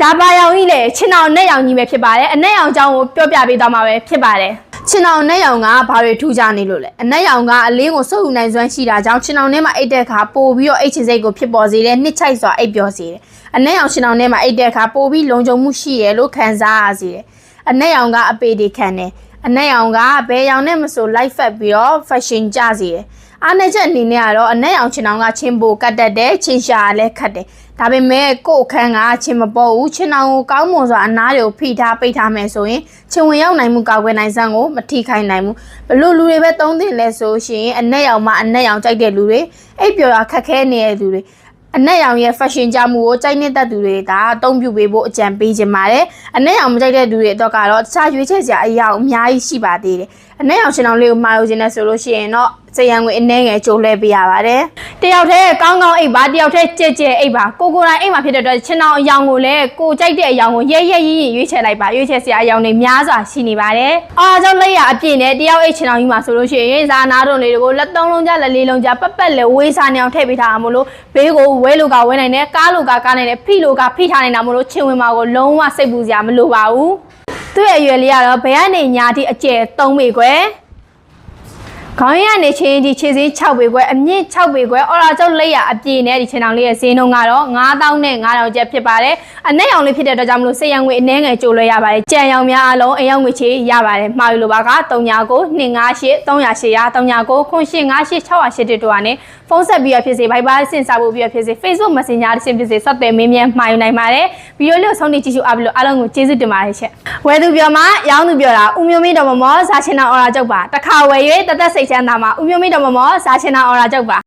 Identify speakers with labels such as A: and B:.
A: ဘာရောင်ကြီးလေချင်းအောင်နဲ့ရောင်ကြီးပဲဖြစ်ပါတယ်အနဲ့ရောင်အကြောင်းကိုပြောပြပေးသွားမှာပဲဖြစ်ပါတယ်ချင်းအောင်နဲ့ရောင်ကဘာတွေထူးခြားနေလို့လဲအနဲ့ရောင်ကအလင်းကိုစုပ်ယူနိုင်စွမ်းရှိတာကြောင့်ချင်းအောင်ထဲမှာအိတ်တဲ့အခါပို့ပြီးတော့အိတ်ချင်စိတ်ကိုဖြစ်ပေါ်စေတယ်နှစ်ချိုက်စွာအိတ်ပျော်စေတယ်အနဲ့ရောင်ချင်းအောင်ထဲမှာအိတ်တဲ့အခါပို့ပြီးလုံခြုံမှုရှိတယ်လို့ခံစားရစေတယ်အနဲ့ရောင်ကအပေတွေခံတယ်အနဲ့ရောင်ကဘယ်ရောင်နဲ့မဆို light ဖက်ပြီးတော့ fashion ကြစေတယ်အားနဲ့ချက်အနေနဲ့ကတော့အနဲ့ရောင်ချင်းအောင်ကချင်းပိုကတ်တက်တယ်ချင်းရှာလည်းခတ်တယ်ဒါပေမဲ့ကို့အခန်းကချင်းမပေါ်ဘူးချင်းအောင်ကိုကောင်းမွန်စွာအနားတွေကိုဖိထားပိတ်ထားမယ်ဆိုရင်ချင်းဝင်ရောက်နိုင်မှုကောက်ွယ်နိုင်စမ်းကိုမထိခိုက်နိုင်ဘူးဘလို့လူတွေပဲသုံးသင့်လဲဆိုရှင်အနဲ့ရောင်မှာအနဲ့ရောင်ကြိုက်တဲ့လူတွေအိပ်ပျော်ရခက်ခဲနေတဲ့လူတွေအနဲ့ရောင်ရဲ့ fashion ကြမှုကိုကြိုက်နေတဲ့သူတွေကအသုံးပြုပေးဖို့အကြံပေးခြင်းပါတယ်အနဲ့ရောင်မကြိုက်တဲ့လူတွေအတွက်ကတော့တခြားရွေးချယ်စရာအရာအများကြီးရှိပါသေးတယ်အနဲ့ရောင်ချင်းအောင်လေးကိုမှာလို့ခြင်းနဲ့ဆိုလို့ရှိရင်တော့စရံငွေအနှဲငယ်ကျိုးလဲပေးရပါတယ်တယောက်တည်းကောင်းကောင်းအိပ်ပါတယောက်တည်းကြဲကြဲအိပ်ပါကိုတိုင်းအိပ်မှာဖြစ်တဲ့အတွက်ချင်းအောင်အယောင်ကိုလည်းကိုကြိုက်တဲ့အယောင်ကိုရဲရဲရရွေးချယ်လိုက်ပါရွေးချယ်စရာအယောင်တွေများစွာရှိနေပါတယ်အားကြောင့်လက်ရအပြည့်နဲ့တယောက်အိပ်ချင်းအောင်ကြီးမှာဆိုလို့ရှိရင်ဇာနာတို့လေးတွေကိုလက်သုံးလုံးကြလက်လေးလုံးကြပတ်ပတ်လဲဝေးစားနေအောင်ထည့်ပေးထားအောင်မလို့ဘေးကိုဝဲလိုကဝဲနိုင်တယ်ကားလိုကကားနိုင်တယ်ဖိလိုကဖိထားနေတာမလို့ချင်းဝင်မှာကိုလုံးဝစိတ်ပူစရာမလိုပါဘူးသူ့ရဲ့အရွယ်လေးကတော့ဘယ်ကနေညာတိအကျယ်3ပေခွဲခေါင်းရည်ကနေချင်းဒီခြေစင်း6ပေခွဲအမြင့်6ပေခွဲအော်ရာကျုပ်လက်ရအပြည့်နဲ့ဒီချင်းအောင်လေးရဲ့ဈေးနှုန်းကတော့9000နဲ့9000ကျပ်ဖြစ်ပါတယ်အနက်ရောင်လေးဖြစ်တဲ့အတွက်ကြောင့်မလို့စရံငွေအနှဲငယ်ကျိုးလွှဲရပါတယ်ကြံရောင်များအလုံးအယောင်ငွေချေရပါတယ်မှာယူလိုပါက399358 300 399358 608တို့ကနေဖုန်းဆက်ပြီးရဖြစ်စေ Viber ဆင့်စာဖို့ပြီးရဖြစ်စေ Facebook Messenger ဆင့်ဖြစ်စေဆက်သွယ်မင်းမြန်းမှာယူနိုင်ပါတယ်ဗီဒီယိုလေးကိုဆုံးဖြတ်ကြည့်ရှုအားပြီးလို့အားလုံးကိုကျေးဇူးတင်ပါတယ်ရှင့်ဝယ်သူပြောမှာရောင်းသူပြောတာဦးမျိုးမင်းတော်မမောဇာချင်အောင်အော်ရာကျုပ်ပါတခါဝယ်၍တသက်စိတ်ချမ်းသာမှာဦးမျိုးမင်းတော်မမောဇာချင်အောင်အော်ရာကျုပ်ပါ